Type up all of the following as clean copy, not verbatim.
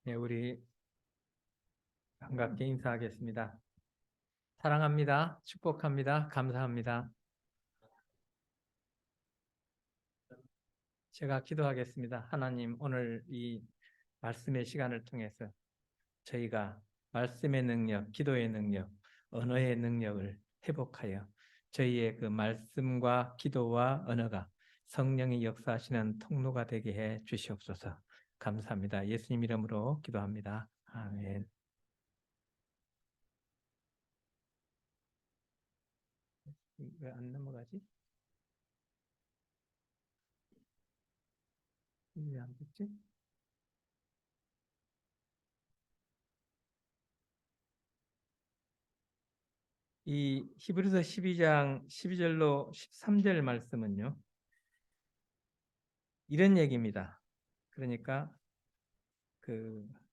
네, 우리 반갑게 인사하겠습니다. 사랑합니다. 축복합니다. 감사합니다. 제가 기도하겠습니다. 하나님, 오늘 이 말씀의 시간을 통해서 저희가 말씀의 능력, 기도의 능력, 언어의 능력을 회복하여 저희의 그 말씀과 기도와 언어가 성령이 역사하시는 통로가 되게 해 주시옵소서. 감사합니다. 예수님 이름으로 기도합니다. 아멘. 왜 안 넘어가지? 왜 안 됐지? 이 히브리서 12장 12절로 13절 말씀은요, 이런 얘기입니다. 그러니까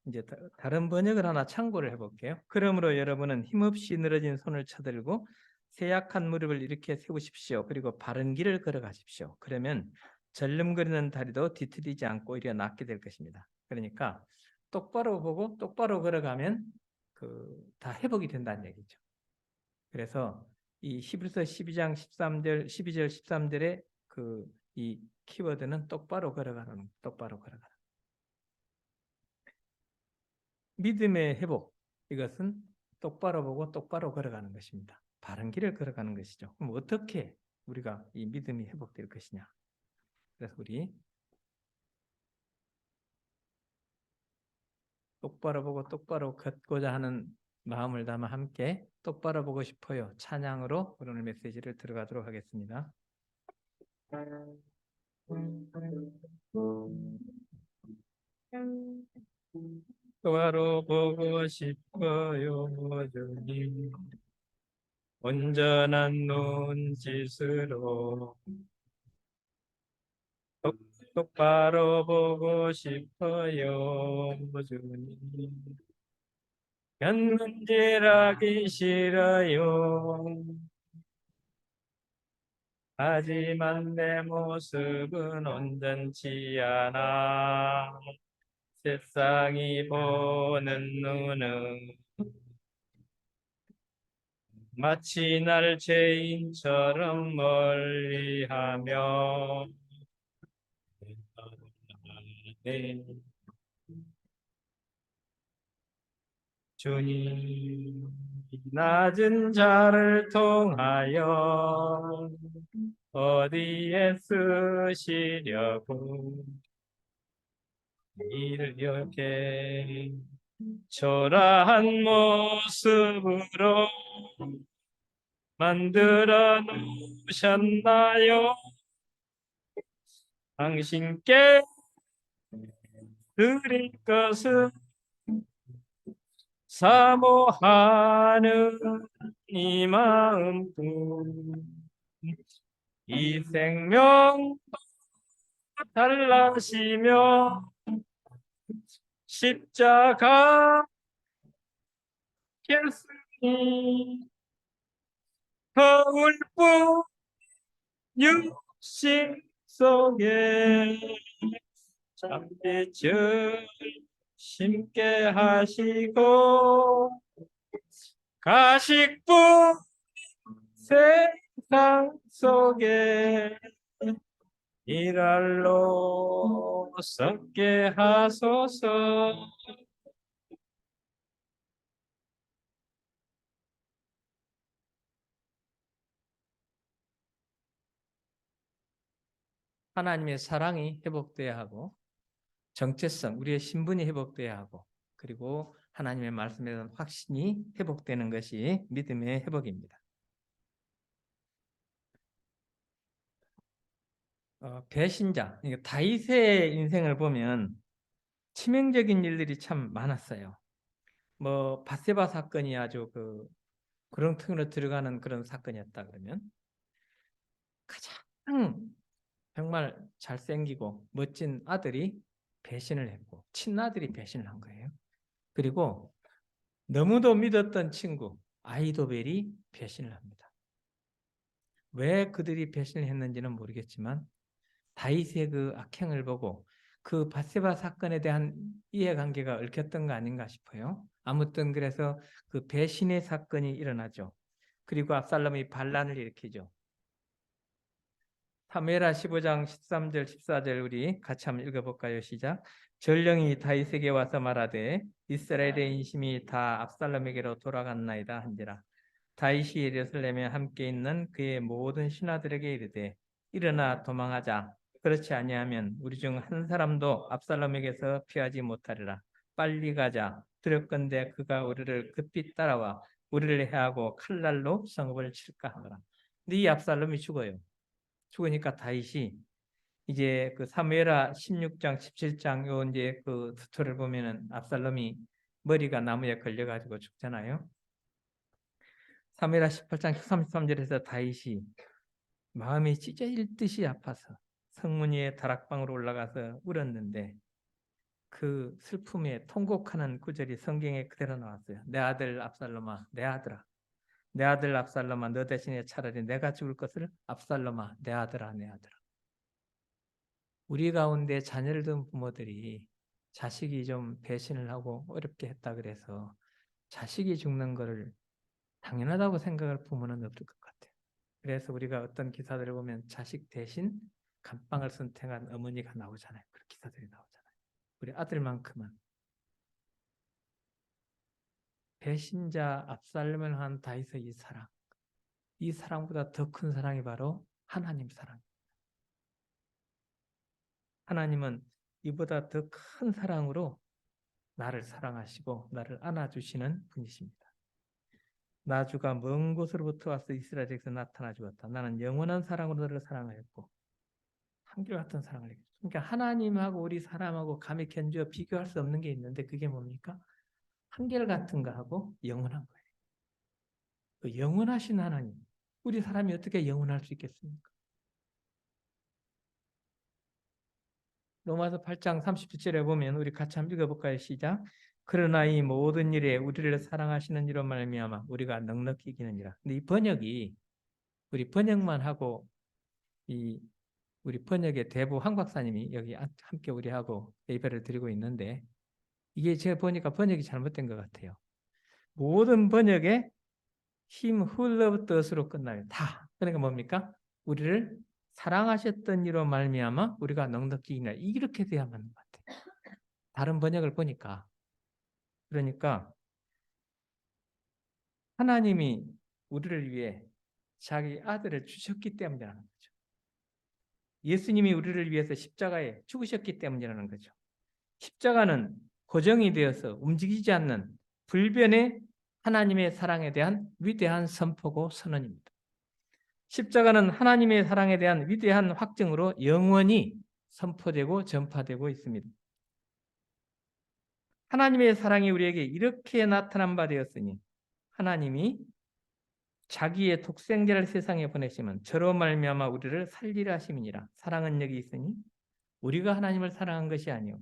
이제 다른 번역을 하나 참고를 해볼게요. 그러므로 여러분은 힘없이 늘어진 손을 쳐들고 쇠약한 무릎을 일으켜 세우십시오. 그리고 바른 길을 걸어가십시오. 그러면 절름거리는 다리도 뒤틀리지 않고 오히려 낫게 될 것입니다. 그러니까 똑바로 보고 똑바로 걸어가면 다 회복이 된다는 얘기죠. 그래서 이 히브리서 12장 13절, 12절, 13절의 이 키워드는 똑바로 걸어가는, 똑바로 걸어가는. 믿음의 회복, 이것은 똑바로 보고 똑바로 걸어가는 것입니다. 바른 길을 걸어가는 것이죠. 그럼 어떻게 우리가 이 믿음이 회복될 것이냐? 그래서 우리 똑바로 보고 똑바로 걷고자 하는 마음을 담아 함께 똑바로 보고 싶어요. 찬양으로 오늘 메시지를 들어가도록 하겠습니다. 똑바로 보고 싶어요, 주님. 온전한 눈짓으로 똑바로 보고 싶어요, 주님. 견문질하기 싫어요. 하지만 내 모습은 온전치 않아. 세상이 보는 눈은 마치 날 죄인처럼 멀리하며 주님, 낮은 자를 통하여 어디에 쓰시려고 이렇게 초라한 모습으로 만들어 놓으셨나요? 당신께 드릴 것은 사모하는 이 마음뿐. 이 생명 달라시며 십자가 겠으니 거울 뿐 육신 속에 참빛을 심게 하시고 가식뿐 세상 속에 일할로 썩게 하소서. 하나님의 사랑이 회복돼야 하고 정체성, 우리의 신분이 회복돼야 하고 그리고 하나님의 말씀에 대한 확신이 회복되는 것이 믿음의 회복입니다. 배신자, 다윗의 인생을 보면 치명적인 일들이 참 많았어요. 바세바 사건이 아주 구렁텅이로 들어가는 그런 사건이었다 그러면 가장 정말 잘생기고 멋진 아들이 배신을 했고 친아들이 배신을 한 거예요. 그리고 너무도 믿었던 친구 아이도벨이 배신을 합니다. 왜 그들이 배신을 했는지는 모르겠지만 다윗의 그 악행을 보고 그 밧세바 사건에 대한 이해관계가 얽혔던 거 아닌가 싶어요. 아무튼 그래서 그 배신의 사건이 일어나죠. 그리고 압살롬이 반란을 일으키죠. 사무엘하 15장 13절 14절 우리 같이 한번 읽어볼까요? 시작. 전령이 다윗에게 와서 말하되 이스라엘의 인심이 다 압살롬에게로 돌아갔나이다 한지라. 다윗이 예루살렘에 함께 있는 그의 모든 신하들에게 이르되 일어나 도망하자. 그렇지 아니하면 우리 중 한 사람도 압살롬에게서 피하지 못하리라. 빨리 가자. 두렵건대 그가 우리를 급히 따라와 우리를 해하고 칼날로 성읍을 칠까 하더라. 근데 이 압살롬이 죽어요. 죽으니까 다윗이 이제 그 사무엘하 16장, 17장 요 이제 그 스토리를 보면은 압살롬이 머리가 나무에 걸려가지고 죽잖아요. 사무엘하 18장 33절에서 다윗이 마음이 찢어질 듯이 아파서 성문 위에 다락방으로 올라가서 울었는데 그 슬픔에 통곡하는 구절이 성경에 그대로 나왔어요. 내 아들 압살롬아, 내 아들아, 내 아들 압살롬아, 너 대신에 차라리 내가 죽을 것을 압살롬아, 내 아들아, 내 아들아. 우리 가운데 자녀를 둔 부모들이 자식이 좀 배신을 하고 어렵게 했다 그래서 자식이 죽는 것을 당연하다고 생각할 부모는 없을 것 같아요. 그래서 우리가 어떤 기사들을 보면 자식 대신 감방을 선택한 어머니가 나오잖아요. 그런 기사들이 나오잖아요. 우리 아들만큼은 배신자 압살롬을 한 다윗의 이 사랑, 이 사랑보다 더 큰 사랑이 바로 하나님 사랑. 하나님은 이보다 더 큰 사랑으로 나를 사랑하시고 나를 안아주시는 분이십니다. 나주가 먼 곳으로부터 와서 이스라엘에게서 나타나 주었다. 나는 영원한 사랑으로 너를 사랑하였고 한결같은 사랑을 해줬다. 그러니까 하나님하고 우리 사람하고 감히 견주어 비교할 수 없는 게 있는데 그게 뭡니까? 한결같은 거하고 영원한 거예요. 그 영원하신 하나님. 우리 사람이 어떻게 영원할 수 있겠습니까? 로마서 8장 37절에 보면 우리 같이 한번 읽어볼까요? 시작. 그러나 이 모든 일에 우리를 사랑하시는 이로 말미암아 우리가 넉넉히 이기느니라. 근데 이 번역이 우리 번역만 하고 이 우리 번역의 대부 황 박사님이 여기 함께 우리하고 예배를 드리고 있는데 이게 제가 보니까 번역이 잘못된 것 같아요. 모든 번역에 힘 흘러뜻으로 끝나요. 다. 그러니까 뭡니까? 우리를 사랑하셨던 이로 말미암아 우리가 넉넉히 이기느니라. 이렇게 돼야만 하는 것 같아요. 다른 번역을 보니까 그러니까 하나님이 우리를 위해 자기 아들을 주셨기 때문이라는 거죠. 예수님이 우리를 위해서 십자가에 죽으셨기 때문이라는 거죠. 십자가는 고정이 되어서 움직이지 않는 불변의 하나님의 사랑에 대한 위대한 선포고 선언입니다. 십자가는 하나님의 사랑에 대한 위대한 확증으로 영원히 선포되고 전파되고 있습니다. 하나님의 사랑이 우리에게 이렇게 나타난 바 되었으니 하나님이 자기의 독생자를 세상에 보내시면 저로 말미암아 우리를 살리라 하심이니라. 사랑은 여기 있으니 우리가 하나님을 사랑한 것이 아니요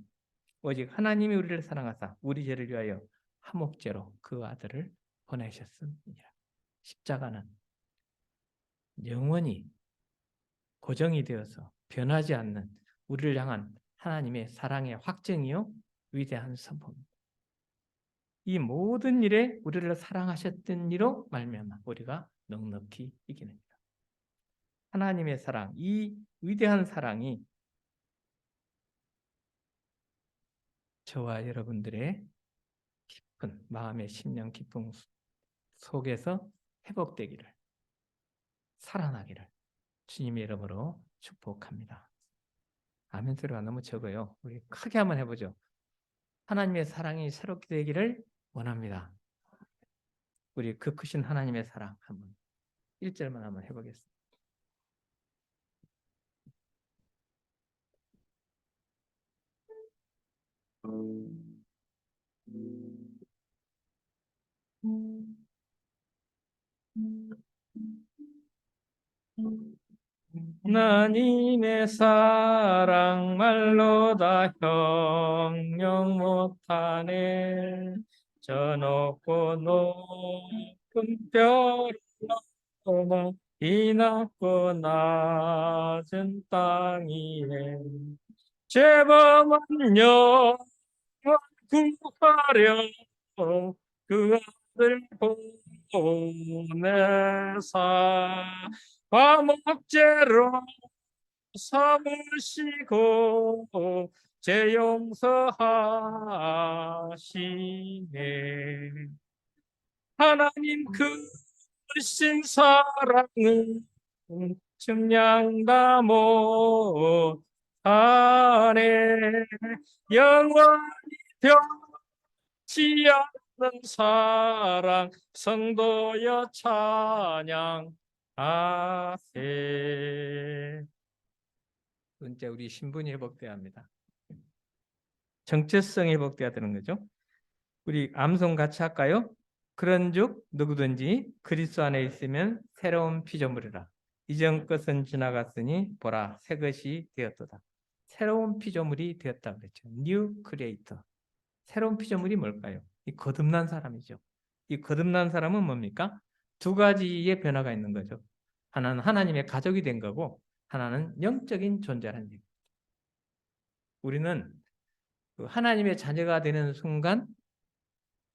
오직 하나님이 우리를 사랑하사 우리 죄를 위하여 화목제로 그 아들을 보내셨습니다. 십자가는 영원히 고정이 되어서 변하지 않는 우리를 향한 하나님의 사랑의 확증이요 위대한 선포입니다. 이 모든 일에 우리를 사랑하셨던 이로 말미암아 우리가 넉넉히 이기느니라. 하나님의 사랑, 이 위대한 사랑이 저와 여러분들의 깊은 마음의 심령 깊은 속에서 회복되기를, 살아나기를 주님의 이름으로 축복합니다. 아멘 소리가 너무 적어요. 우리 크게 한번 해보죠. 하나님의 사랑이 새롭게 되기를 원합니다. 우리 그 크신 하나님의 사랑 한번 1절만 한번 해보겠습니다. 하나님의 사랑 말로 다 형용 못하네. 저 높고 높은 별이 넘어 이 낮고 낮은 땅 위에 죄범한 영혼 구하려 그 아들 보내사 과목제로 삼으시고 죄 용서하시네. 하나님 크신 사랑은 측량 못하네. 영원히 변치 않는 사랑 성도여 찬양하세. 이제 우리 신분이 회복돼야 합니다. 정체성이 회복돼야 되는 거죠. 우리 암송 같이 할까요? 그런즉 누구든지 그리스도 안에 있으면 새로운 피조물이라. 이전 것은 지나갔으니 보라 새 것이 되었도다. 새로운 피조물이 되었다 그랬죠. New Creator. 새로운 피조물이 뭘까요? 이 거듭난 사람이죠. 이 거듭난 사람은 뭡니까? 두 가지의 변화가 있는 거죠. 하나는 하나님의 가족이 된 거고 하나는 영적인 존재라는 얘기입니다. 우리는 하나님의 자녀가 되는 순간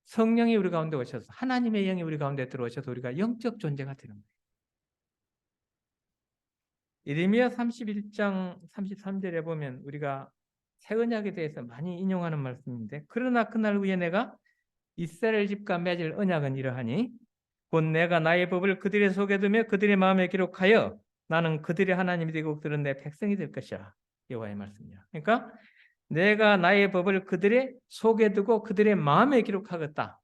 성령이 우리 가운데 오셔서 하나님의 영이 우리 가운데 들어오셔서 우리가 영적 존재가 되는 거예요. 예레미야 31장 33절에 보면 우리가 새 언약에 대해서 많이 인용하는 말씀인데 그러나 그날 후에 내가 이스라엘 집과 맺을 언약은 이러하니 곧 내가 나의 법을 그들의 속에 두며 그들의 마음에 기록하여 나는 그들의 하나님이 되고 그들은 내 백성이 될 것이라. 여호와의 말씀이야. 그러니까 내가 나의 법을 그들의 속에 두고 그들의 마음에 기록하겠다.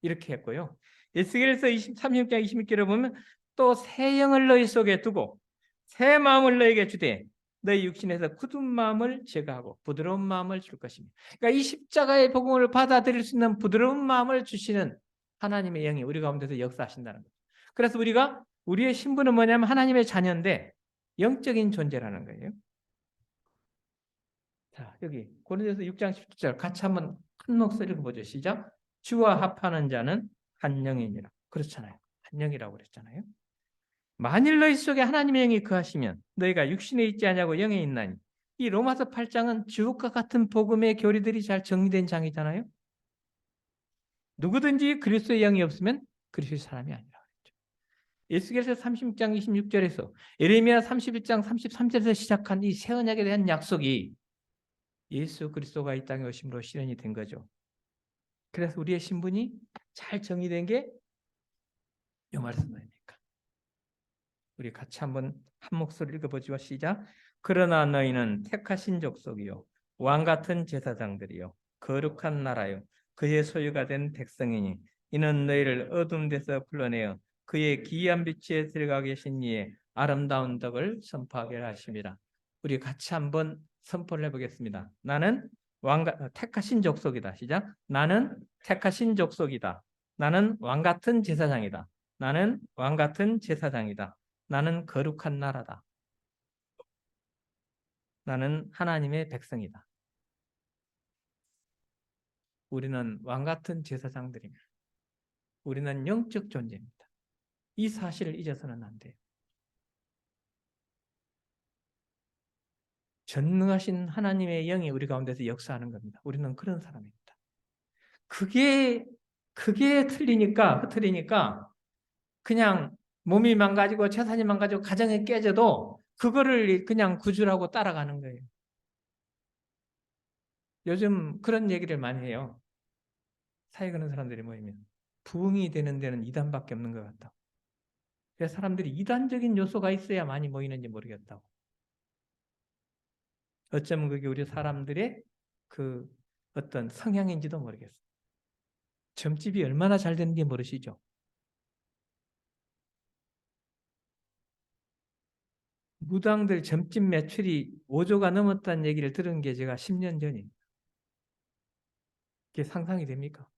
이렇게 했고요. 에스겔서 33장 26절에 보면 또 새 영을 너희 속에 두고 새 마음을 너희에게 주되 너희 육신에서 굳은 마음을 제거하고 부드러운 마음을 줄 것입니다. 그러니까 이 십자가의 복음을 받아들일 수 있는 부드러운 마음을 주시는 하나님의 영이 우리 가운데서 역사하신다는 거죠. 그래서 우리가 우리의 신분은 뭐냐면 하나님의 자녀인데 영적인 존재라는 거예요. 자, 여기 고린도서 6장 17절 같이 한번 큰 목소리 읽어보죠. 시작. 주와 합하는 자는 한 영이니라. 그렇잖아요. 한 영이라고 그랬잖아요. 만일 너희 속에 하나님의 영이 거하시면 너희가 육신에 있지 않냐고 영에 있나니. 이 로마서 8장은 주옥과 같은 복음의 교리들이 잘 정리된 장이잖아요. 누구든지 그리스도의 영이 없으면 그리스도의 사람이 아니라 그랬죠. 에스겔서 36장 26절에서 예레미야 31장 33절에서 시작한 이 새 언약에 대한 약속이 예수 그리스도가 이 땅에 오심으로 실현이 된 거죠. 그래서 우리의 신분이 잘 정의된 게 이 말씀입니까? 우리 같이 한번 한 목소리 읽어보죠. 시작. 그러나 너희는 택하신 족속이요 왕 같은 제사장들이요 거룩한 나라요 그의 소유가 된 백성이니 이는 너희를 어둠 데서 불러내어 그의 기이한 빛에 들어가 계신 이의 아름다운 덕을 선포하게 하심이라. 우리 같이 한번 선포를 해보겠습니다. 나는 택하신 족속이다. 시작. 나는 택하신 족속이다. 나는 왕 같은 제사장이다. 나는 왕 같은 제사장이다. 나는 거룩한 나라다. 나는 하나님의 백성이다. 우리는 왕 같은 제사장들입니다. 우리는 영적 존재입니다. 이 사실을 잊어서는 안 돼요. 전능하신 하나님의 영이 우리 가운데서 역사하는 겁니다. 우리는 그런 사람입니다. 그게 흐트리니까 그냥 몸이 망가지고 재산이 망가지고 가정이 깨져도 그거를 그냥 구주라고 따라가는 거예요. 요즘 그런 얘기를 많이 해요. 사회 그런 사람들이 모이면 부흥이 되는 데는 이단밖에 없는 것 같다고. 그래서 사람들이 이단적인 요소가 있어야 많이 모이는지 모르겠다고. 어쩌면 그게 우리 사람들의 그 어떤 성향인지도 모르겠어요. 점집이 얼마나 잘 되는지 모르시죠? 무당들 점집 매출이 5조가 넘었다는 얘기를 들은 게 제가 10년 전입니다. 그게 상상이 됩니까?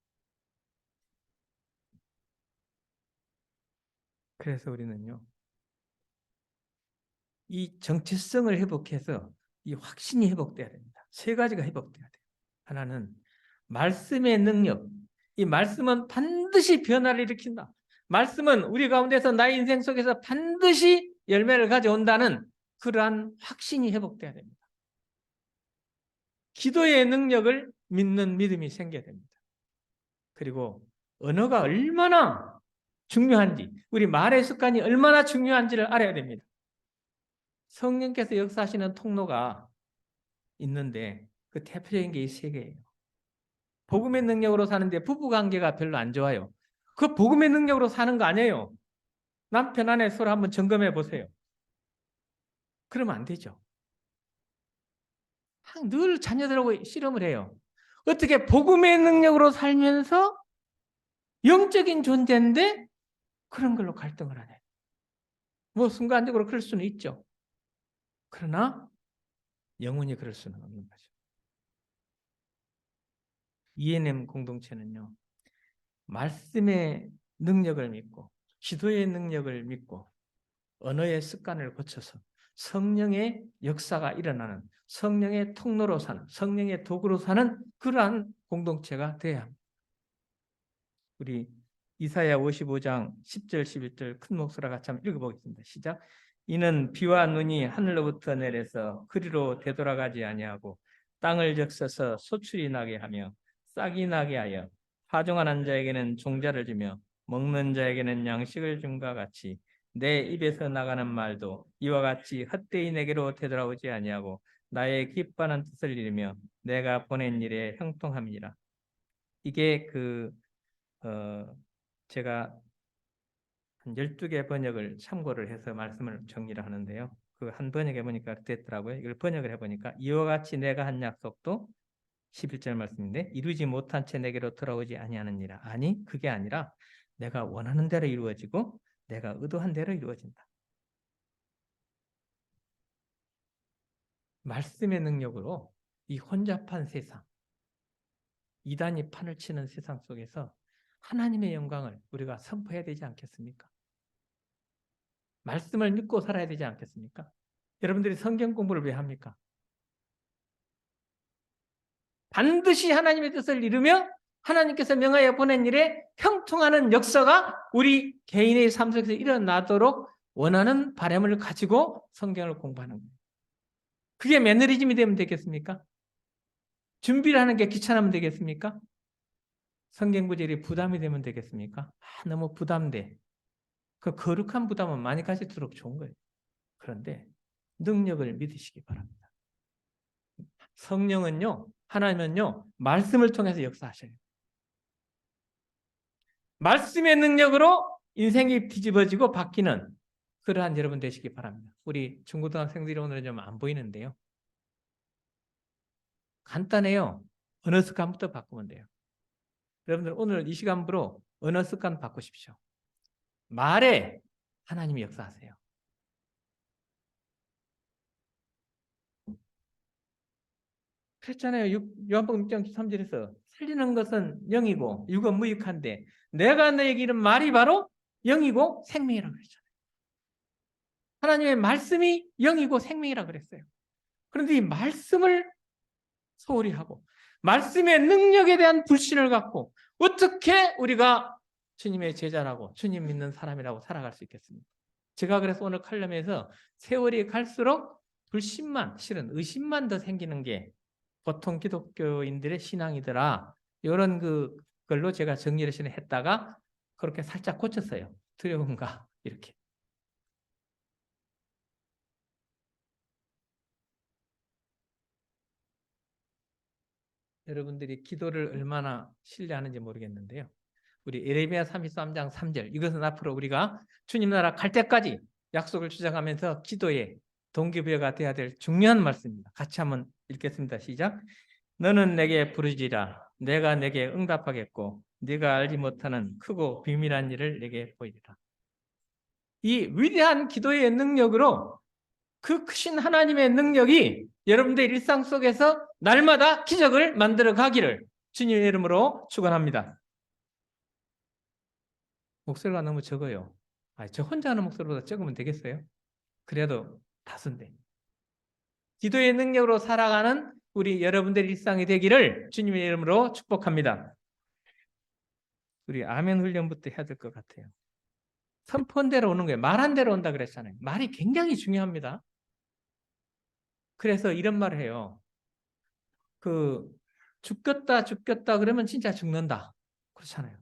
그래서 우리는요, 이 정체성을 회복해서 이 확신이 회복돼야 됩니다. 세 가지가 회복돼야 돼요. 하나는 말씀의 능력. 이 말씀은 반드시 변화를 일으킨다. 말씀은 우리 가운데서 나의 인생 속에서 반드시 열매를 가져온다는 그러한 확신이 회복돼야 됩니다. 기도의 능력을 믿는 믿음이 생겨야 됩니다. 그리고 언어가 얼마나 중요한지, 우리 말의 습관이 얼마나 중요한지를 알아야 됩니다. 성령께서 역사하시는 통로가 있는데 그 대표적인 게 이 세 개예요. 복음의 능력으로 사는데 부부관계가 별로 안 좋아요. 그 복음의 능력으로 사는 거 아니에요. 남편 아내 서로 한번 점검해 보세요. 그러면 안 되죠. 늘 자녀들하고 씨름을 해요. 어떻게 복음의 능력으로 살면서 영적인 존재인데 그런 걸로 갈등을 하네. 뭐 순간적으로 그럴 수는 있죠. 그러나 영원히 그럴 수는 없는 거죠. ENM 공동체는요, 말씀의 능력을 믿고 기도의 능력을 믿고 언어의 습관을 고쳐서 성령의 역사가 일어나는, 성령의 통로로 사는, 성령의 도구로 사는 그러한 공동체가 돼야 합니다. 우리 이사야 55장 10절 11절 큰 목소리와 같이 한번 읽어보겠습니다. 시작. 이는 비와 눈이 하늘로부터 내려서 그리로 되돌아가지 아니하고 땅을 적셔서 소출이 나게 하며 싹이 나게 하여 파종하는 자에게는 종자를 주며 먹는 자에게는 양식을 줌과 같이 내 입에서 나가는 말도 이와 같이 헛되이 내게로 되돌아오지 아니하고 나의 기뻐하는 뜻을 이루며 내가 보낸 일에 형통함이니라. 이게 제가 한 12개 번역을 참고를 해서 말씀을 정리를 하는데요. 그 한 번역해 보니까 됐더라고요. 이걸 번역을 해보니까 이와 같이 내가 한 약속도 11절 말씀인데 이루지 못한 채 내게로 돌아오지 아니하느니라. 아니 그게 아니라 내가 원하는 대로 이루어지고 내가 의도한 대로 이루어진다. 말씀의 능력으로 이 혼잡한 세상, 이단이 판을 치는 세상 속에서 하나님의 영광을 우리가 선포해야 되지 않겠습니까? 말씀을 믿고 살아야 되지 않겠습니까? 여러분들이 성경 공부를 왜 합니까? 반드시 하나님의 뜻을 이루며 하나님께서 명하여 보낸 일에 형통하는 역사가 우리 개인의 삶 속에서 일어나도록 원하는 바람을 가지고 성경을 공부하는 거예요. 그게 매너리즘이 되면 되겠습니까? 준비를 하는 게 귀찮으면 되겠습니까? 성경 구절이 부담이 되면 되겠습니까? 너무 부담돼. 그 거룩한 부담은 많이 가질수록 좋은 거예요. 그런데 능력을 믿으시기 바랍니다. 성령은요, 하나님은요, 말씀을 통해서 역사하셔요. 말씀의 능력으로 인생이 뒤집어지고 바뀌는 그러한 여러분 되시기 바랍니다. 우리 중고등학생들이 오늘은 좀 안 보이는데요. 간단해요. 언어 습관부터 바꾸면 돼요. 여러분들 오늘 이 시간부로 언어 습관 바꾸십시오. 말에 하나님이 역사하세요. 그랬잖아요. 요한복음 6장 13절에서 살리는 것은 영이고 육은 무익한데 내가 너에게 이른 말이 바로 영이고 생명이라고 그랬잖아요. 하나님의 말씀이 영이고 생명이라고 그랬어요. 그런데 이 말씀을 소홀히 하고 말씀의 능력에 대한 불신을 갖고 어떻게 우리가 주님의 제자라고 주님 믿는 사람이라고 살아갈 수 있겠습니까? 제가 그래서 오늘 칼럼에서 세월이 갈수록 불신만, 실은 의심만 더 생기는 게 보통 기독교인들의 신앙이더라. 이런 그걸로 제가 정리를 했다가 그렇게 살짝 고쳤어요. 두려움가 이렇게. 여러분들이 기도를 얼마나 신뢰하는지 모르겠는데요. 우리 에레미야 33장 3절 이것은 앞으로 우리가 주님 나라 갈 때까지 약속을 주장하면서 기도의 동기부여가 되어야 될 중요한 말씀입니다. 같이 한번 읽겠습니다. 시작. 너는 내게 부르지라 내가 내게 응답하겠고 네가 알지 못하는 크고 비밀한 일을 내게 보이리라. 이 위대한 기도의 능력으로 그 크신 하나님의 능력이 여러분들 일상 속에서 날마다 기적을 만들어 가기를 주님의 이름으로 축원합니다. 목소리가 너무 적어요. 저 혼자 하는 목소리보다 적으면 되겠어요? 그래도 다수인데. 기도의 능력으로 살아가는 우리 여러분들 일상이 되기를 주님의 이름으로 축복합니다. 우리 아멘 훈련부터 해야 될 것 같아요. 선포대로 오는 거예요. 말한 대로 온다 그랬잖아요. 말이 굉장히 중요합니다. 그래서 이런 말을 해요. 그 죽겠다 죽겠다 그러면 진짜 죽는다. 그렇잖아요.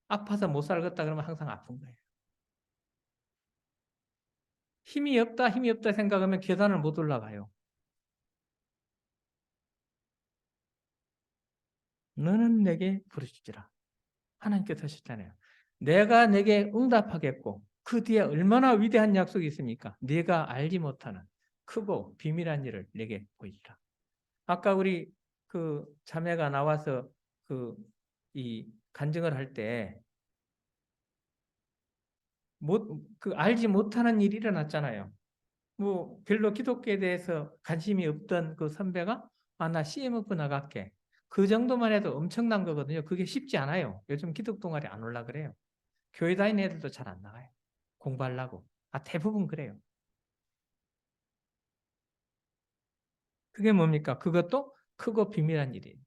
아파서 못 살겠다 그러면 항상 아픈 거예요. 힘이 없다 생각하면 계단을 못 올라가요. 너는 내게 부르짖으라. 하나님께서 하셨잖아요. 내가 내게 응답하겠고 그 뒤에 얼마나 위대한 약속이 있습니까? 네가 알지 못하는 크고 비밀한 일을 내게 보이리라. 아까 우리 그 자매가 나와서 그 이 간증을 할 때 그 알지 못하는 일이 일어났잖아요. 뭐 별로 기독교에 대해서 관심이 없던 그 선배가 나 CMF 나갈게. 그 정도만 해도 엄청난 거거든요. 그게 쉽지 않아요. 요즘 기독 동아리 안 올라 그래요. 교회 다니는 애들도 잘 안 나가요. 공부하려고. 대부분 그래요. 그게 뭡니까? 그것도 크고 비밀한 일이에요.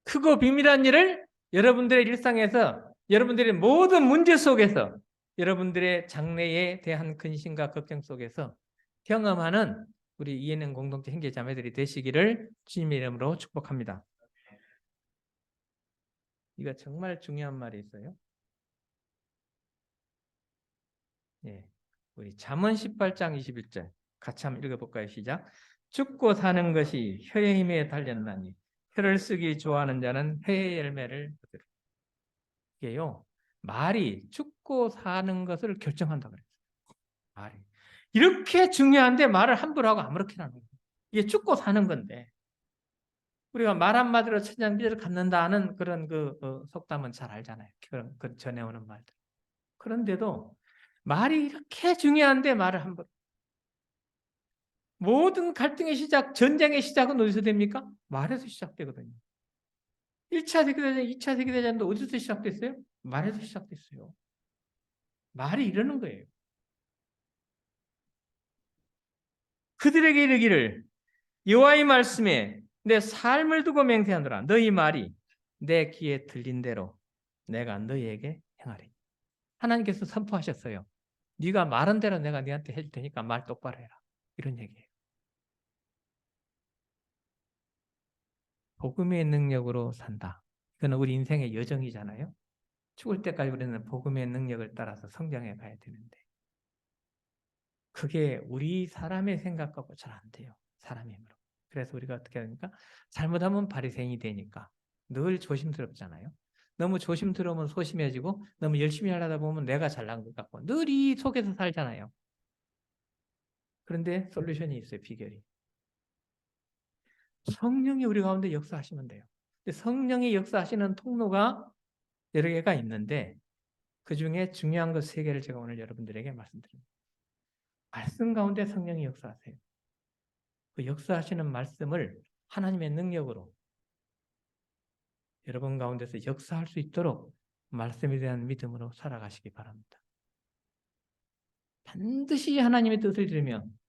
크고 비밀한 일을 여러분들의 일상에서 여러분들의 모든 문제 속에서 여러분들의 장래에 대한 근심과 걱정 속에서 경험하는 우리 이해는 공동체 형제자매들이 되시기를 주님의 이름으로 축복합니다. 이거 정말 중요한 말이 있어요. 예. 우리 잠언 18장 21절 같이 한번 읽어볼까요? 시작. 죽고 사는 것이 혀의 힘에 달렸나니 혀를 쓰기 좋아하는 자는 회의 열매를 얻으리라. 이게요. 말이 죽고 사는 것을 결정한다 그랬어요. 말이. 이렇게 중요한데 말을 함부로 하고 아무렇게나 하는 거예요. 이게 죽고 사는 건데 우리가 말 한마디로 천장비를 갖는다는 그런 속담은 잘 알잖아요. 그 전해오는 말들. 그런데도 말이 이렇게 중요한데 말을 함부로. 모든 갈등의 시작, 전쟁의 시작은 어디서 됩니까? 말에서 시작되거든요. 1차 세계대전, 2차 세계대전도 어디서 시작됐어요? 말에서 시작됐어요. 말이 이러는 거예요. 그들에게 이르기를 여호와의 말씀에 내 삶을 두고 맹세하노라. 너희 말이 내 귀에 들린 대로 내가 너희에게 행하리. 하나님께서 선포하셨어요. 네가 말한 대로 내가 네한테 해줄 테니까 말 똑바로 해라. 이런 얘기예요. 복음의 능력으로 산다. 이건 우리 인생의 여정이잖아요. 죽을 때까지 우리는 복음의 능력을 따라서 성장해 가야 되는데 그게 우리 사람의 생각하고 잘 안 돼요. 사람의 힘으로. 그래서 우리가 어떻게 합니까? 잘못하면 바리새인이 되니까 늘 조심스럽잖아요. 너무 조심스러우면 소심해지고 너무 열심히 하려다 보면 내가 잘난 것 같고 늘 이 속에서 살잖아요. 그런데 솔루션이 있어요. 비결이. 성령이 우리 가운데 역사하시면 돼요. 성령이 역사하시는 통로가 여러 개가 있는데 그중에 중요한 것 세 개를 제가 오늘 여러분들에게 말씀드립니다. 말씀 가운데 성령이 역사하세요. 그 역사하시는 말씀을 하나님의 능력으로 여러분 가운데서 역사할 수 있도록 말씀에 대한 믿음으로 살아가시기 바랍니다. 반드시 하나님의 뜻을 들으면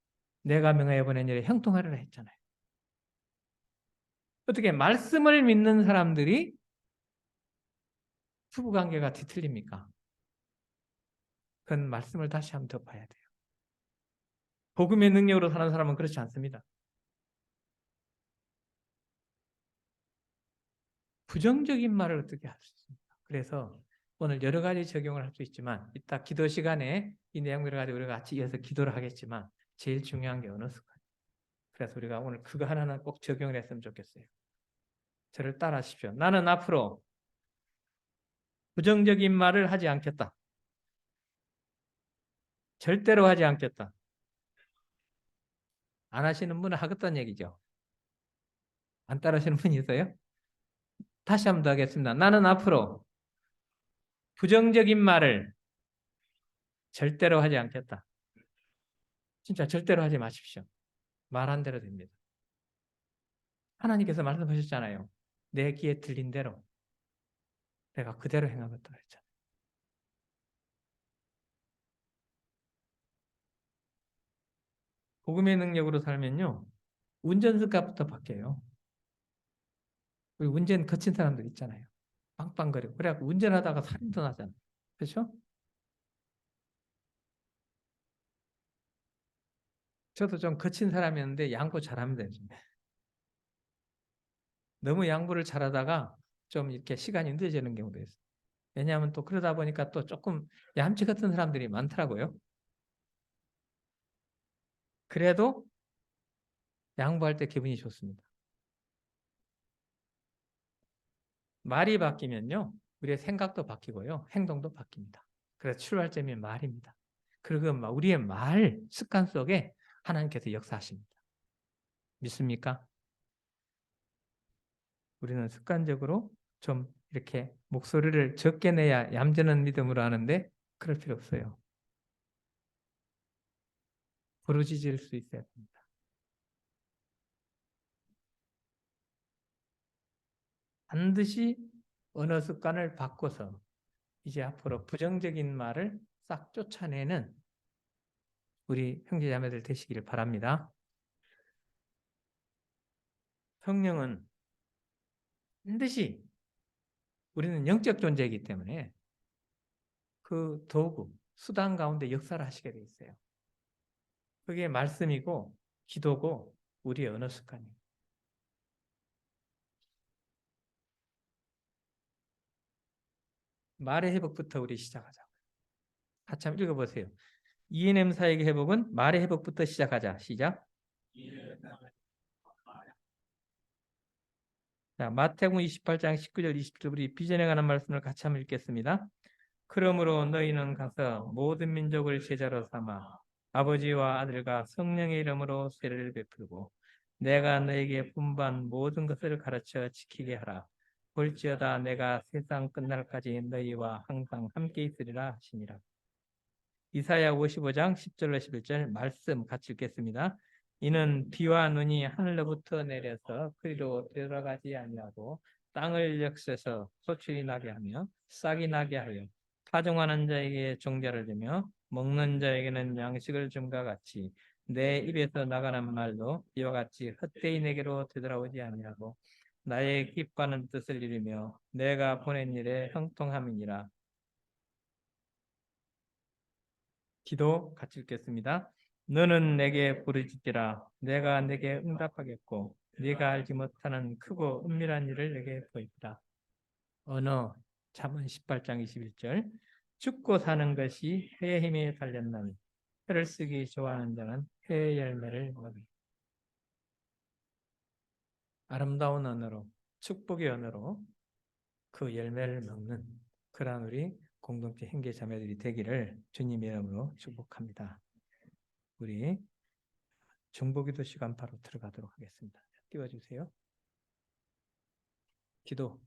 내가 명하여 보낸 일에 형통하리라 했잖아요. 어떻게 말씀을 믿는 사람들이 부부관계가 뒤틀립니까? 그건 말씀을 다시 한번 더 봐야 돼요. 복음의 능력으로 사는 사람은 그렇지 않습니다. 부정적인 말을 어떻게 할 수 있습니까? 그래서 오늘 여러 가지 적용을 할 수 있지만 이따 기도 시간에 이 내용들을 가지고 우리가 같이 이어서 기도를 하겠지만 제일 중요한 게 어느 습관. 그래서 우리가 오늘 그거 하나는 꼭 적용을 했으면 좋겠어요. 저를 따라하십시오. 나는 앞으로 부정적인 말을 하지 않겠다. 절대로 하지 않겠다. 안 하시는 분은 하겠다는 얘기죠. 안 따라하시는 분이 있어요? 다시 한번 더 하겠습니다. 나는 앞으로 부정적인 말을 절대로 하지 않겠다. 진짜 절대로 하지 마십시오. 말한 대로 됩니다. 하나님께서 말씀하셨잖아요. 내 귀에 들린 대로 내가 그대로 행하겠다 그랬잖아요. 복음의 능력으로 살면요. 운전 습관부터 바뀌어요. 우리 운전 거친 사람들 있잖아요. 빵빵거리고. 그래갖고 운전하다가 살인도 나잖아요. 그렇죠? 저도 좀 거친 사람이었는데 양보 잘하면 되죠. 너무 양보를 잘하다가 좀 이렇게 시간이 늦어지는 경우도 있어요. 왜냐하면 또 그러다 보니까 또 조금 얌체 같은 사람들이 많더라고요. 그래도 양보할 때 기분이 좋습니다. 말이 바뀌면요, 우리의 생각도 바뀌고요, 행동도 바뀝니다. 그래서 출발점이 말입니다. 그리고 우리의 말 습관 속에 하나님께서 역사하십니다. 믿습니까? 우리는 습관적으로 좀 이렇게 목소리를 적게 내야 얌전한 믿음으로 하는데 그럴 필요 없어요. 부르짖을 수 있어야 됩니다. 반드시 언어 습관을 바꿔서 이제 앞으로 부정적인 말을 싹 쫓아내는 우리 형제자매들 되시기를 바랍니다. 성령은 반드시 우리는 영적 존재이기 때문에 그 도구, 수단 가운데 역사를 하시게 돼 있어요. 그게 말씀이고 기도고 우리의 언어 습관이에요. 말의 회복부터 우리 시작하자. 같이 한번 읽어보세요. ENM 사역의 회복은 말의 회복부터 시작하자. 시작. 자, 마태복음 28장 19절 20절 우리 비전에 관한 말씀을 같이 한번 읽겠습니다. 그러므로 너희는 가서 모든 민족을 제자로 삼아 아버지와 아들과 성령의 이름으로 세례를 베풀고 내가 너에게 분부한 모든 것을 가르쳐 지키게 하라. 볼지어다 내가 세상 끝날까지 너희와 항상 함께 있으리라 하시니라. 이사야 55장 10절로 11절 말씀 같이 읽겠습니다. 이는 비와 눈이 하늘로부터 내려서 그리로 들어가지 아니하고 땅을 역세서 소출이 나게 하며 싹이 나게 하여 파종하는 자에게 종자를 주며 먹는 자에게는 양식을 줌과 같이 내 입에서 나가는 말도 이와 같이 헛되이 내게로 되돌아오지 아니하고 나의 기뻐하는 뜻을 이루며 내가 보낸 일에 형통함이니라. 기도 같이 읽겠습니다. 너는 내게 부르짖기라. 내가 내게 응답하겠고 네가 알지 못하는 크고 은밀한 일을 내게 보이리라. 언어 잠언 18장 21절 죽고 사는 것이 해의 힘에 달렸나니 혀를 쓰기 좋아하는 자는 해의 열매를 먹으리. 아름다운 언어로 축복의 언어로 그 열매를 먹는 그러한 우리 공동체 형제 자매들이 되기를 주님의 이름으로 축복합니다. 우리 중보기도 시간 바로 들어가도록 하겠습니다. 띄워주세요. 기도.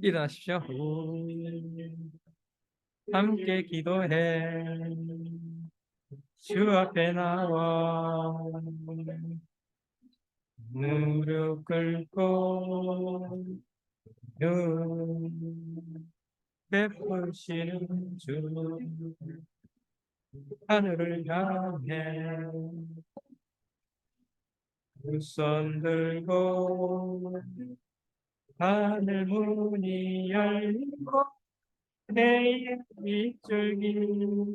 일어나십시오. 함께 기도해. 주 앞에 나와 무릎 꿇고 눈 베푸시는 주 하늘을 향해 두 손 들고 하늘 문이 열리고 내 입줄기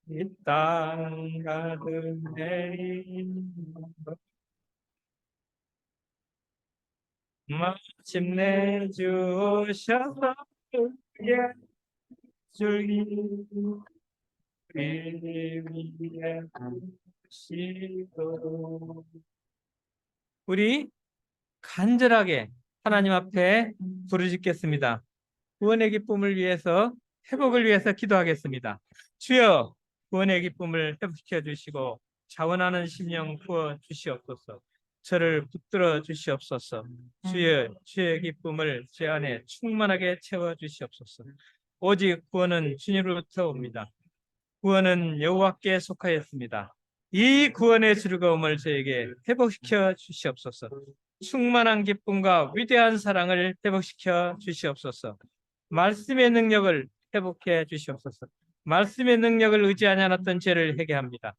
이 땅 가득 내린 마침내 주셔서 우리의 줄기 우리 위에 하시고 우리 간절하게 하나님 앞에 부르짖겠습니다. 구원의 기쁨을 위해서 회복을 위해서 기도하겠습니다. 주여 구원의 기쁨을 회복시켜 주시고 자원하는 심령 부어 주시옵소서. 저를 붙들어 주시옵소서. 주여 주의 기쁨을 제 안에 충만하게 채워 주시옵소서. 오직 구원은 주님으로부터 옵니다. 구원은 여호와께 속하였습니다. 이 구원의 즐거움을 저에게 회복시켜 주시옵소서. 충만한 기쁨과 위대한 사랑을 회복시켜 주시옵소서. 말씀의 능력을 회복해 주시옵소서. 말씀의 능력을 의지하지 않았던 죄를 회개합니다.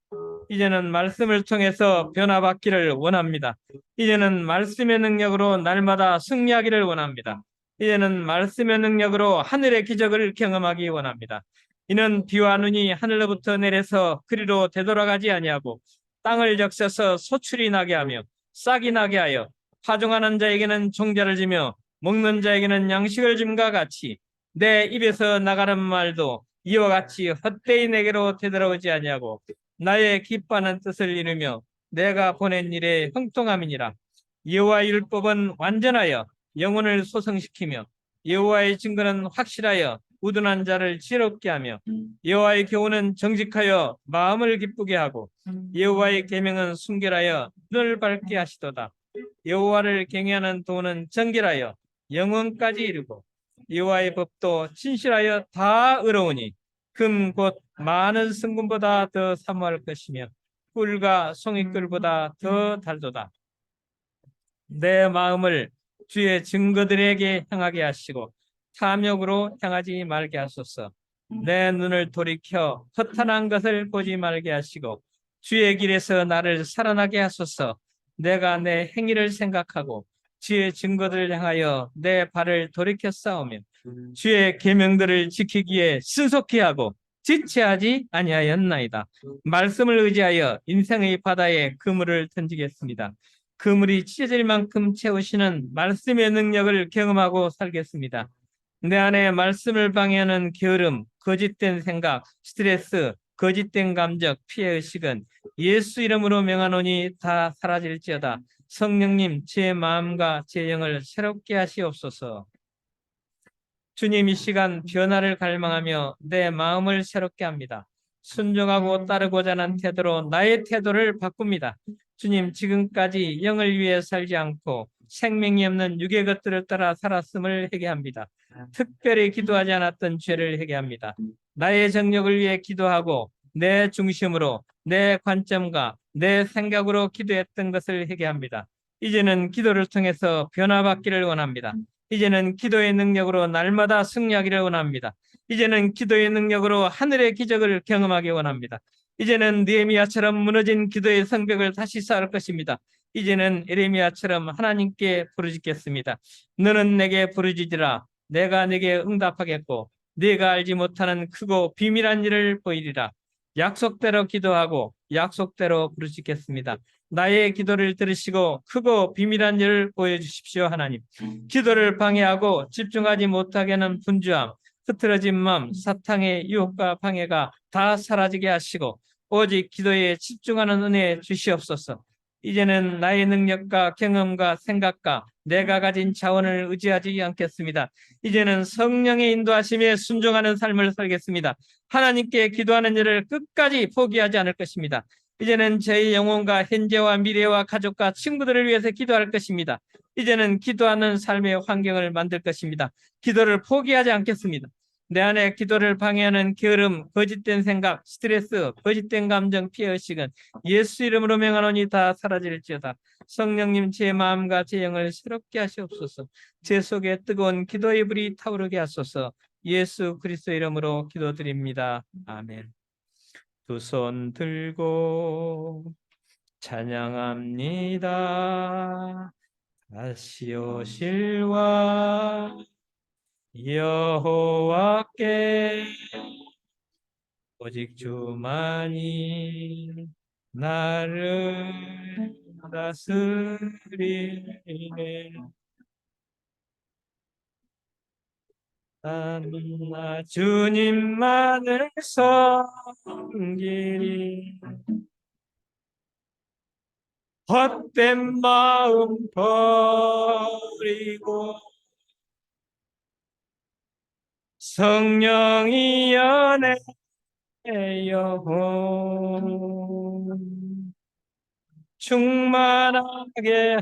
이제는 말씀을 통해서 변화받기를 원합니다. 이제는 말씀의 능력으로 날마다 승리하기를 원합니다. 이제는 말씀의 능력으로 하늘의 기적을 경험하기 원합니다. 이는 비와 눈이 하늘로부터 내려서 그리로 되돌아가지 아니하고 땅을 적셔서 소출이 나게 하며 싹이 나게 하여 파종하는 자에게는 종자를 주며 먹는 자에게는 양식을 줌과 같이 내 입에서 나가는 말도 이와 같이 헛되이 내게로 되돌아오지 아니하고 나의 기뻐하는 뜻을 이루며 내가 보낸 일에 형통함이니라. 여호와의 율법은 완전하여 영혼을 소성시키며 여호와의 증거는 확실하여 우둔한 자를 지혜롭게 하며 여호와의 교훈은 정직하여 마음을 기쁘게 하고 여호와의 계명은 순결하여 눈을 밝게 하시도다. 여호와를 경외하는 도는 정결하여 영혼까지 이르고 여호와의 법도 진실하여 다 의로우니 금 곧 많은 성분보다 더 사모할 것이며 꿀과 송이꿀보다 더 달도다. 내 마음을 주의 증거들에게 향하게 하시고 탐욕으로 향하지 말게 하소서. 내 눈을 돌이켜 허탄한 것을 보지 말게 하시고 주의 길에서 나를 살아나게 하소서. 내가 내 행위를 생각하고 주의 증거들을 향하여 내 발을 돌이켜 싸우며 주의 계명들을 지키기에 신속히 하고 지체하지 아니하였나이다. 말씀을 의지하여 인생의 바다에 그물을 던지겠습니다. 그물이 찢어질 만큼 채우시는 말씀의 능력을 경험하고 살겠습니다. 내 안에 말씀을 방해하는 게으름, 거짓된 생각, 스트레스, 거짓된 감정, 피해의식은 예수 이름으로 명하노니 다 사라질지어다. 성령님, 제 마음과 제 영을 새롭게 하시옵소서. 주님, 이 시간 변화를 갈망하며 내 마음을 새롭게 합니다. 순종하고 따르고자 하는 태도로 나의 태도를 바꿉니다. 주님, 지금까지 영을 위해 살지 않고 생명이 없는 육의 것들을 따라 살았음을 회개합니다. 특별히 기도하지 않았던 죄를 회개합니다. 나의 정력을 위해 기도하고 내 중심으로 내 관점과 내 생각으로 기도했던 것을 회개합니다. 이제는 기도를 통해서 변화받기를 원합니다. 이제는 기도의 능력으로 날마다 승리하기를 원합니다. 이제는 기도의 능력으로 하늘의 기적을 경험하기 원합니다. 이제는 느헤미야처럼 무너진 기도의 성벽을 다시 쌓을 것입니다. 이제는 에레미야처럼 하나님께 부르짖겠습니다. 너는 내게 부르짖으라. 내가 내게 응답하겠고 네가 알지 못하는 크고 비밀한 일을 보이리라. 약속대로 기도하고 약속대로 부르짖겠습니다. 나의 기도를 들으시고 크고 비밀한 일을 보여주십시오. 하나님, 기도를 방해하고 집중하지 못하게 하는 분주함, 흐트러진 마음, 사탕의 유혹과 방해가 다 사라지게 하시고 오직 기도에 집중하는 은혜 주시옵소서. 이제는 나의 능력과 경험과 생각과 내가 가진 자원을 의지하지 않겠습니다. 이제는 성령의 인도하심에 순종하는 삶을 살겠습니다. 하나님께 기도하는 일을 끝까지 포기하지 않을 것입니다. 이제는 제 영혼과 현재와 미래와 가족과 친구들을 위해서 기도할 것입니다. 이제는 기도하는 삶의 환경을 만들 것입니다. 기도를 포기하지 않겠습니다. 내 안에 기도를 방해하는 게으름, 거짓된 생각, 스트레스, 거짓된 감정, 피해의식은 예수 이름으로 명하노니 다 사라질지어다. 성령님, 제 마음과 제 영을 새롭게 하시옵소서. 제 속에 뜨거운 기도의 불이 타오르게 하소서. 예수 그리스도 이름으로 기도드립니다. 아멘. 두 손 들고 찬양합니다. 다시 오실 왕 여호와께 오직 주만이 나를 다스리네. 나 주님만을 섬기리. 헛된 마음 버리고 성령이 연애 영혼 충만하게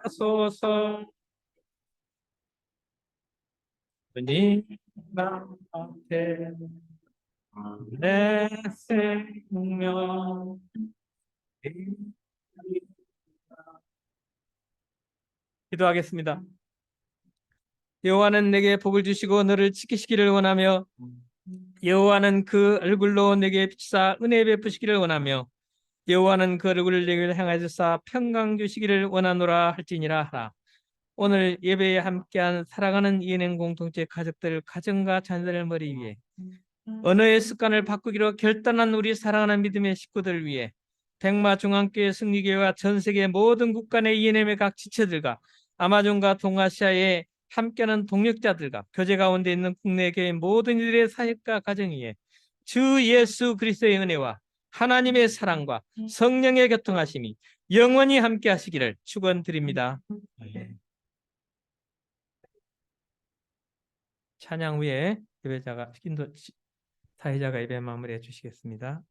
하소서. 주님 앞에 내 생명 기도하겠습니다. 여호와는 내게 복을 주시고 너를 지키시기를 원하며 여호와는 그 얼굴로 내게 비추사 은혜 베푸시기를 원하며 여호와는 그 얼굴을 내게 향하여서 평강 주시기를 원하노라 할지니라 하라. 오늘 예배에 함께한 사랑하는 ENM 공동체 가족들, 가정과 자녀들 머리 위에 언어의 습관을 바꾸기로 결단한 우리 사랑하는 믿음의 식구들 위해 백마중앙교회 승리교회와 전 세계 모든 국가 내 ENM의 각 지체들과 아마존과 동아시아의 함께하는 동역자들과 교제 가운데 있는 국내 교회 모든 이들의 사역과 가정 위에 주 예수 그리스도의 은혜와 하나님의 사랑과 성령의 교통하심이 영원히 함께 하시기를 축원드립니다. 찬양 후에 예배자가 사회자가 예배 마무리해 주시겠습니다.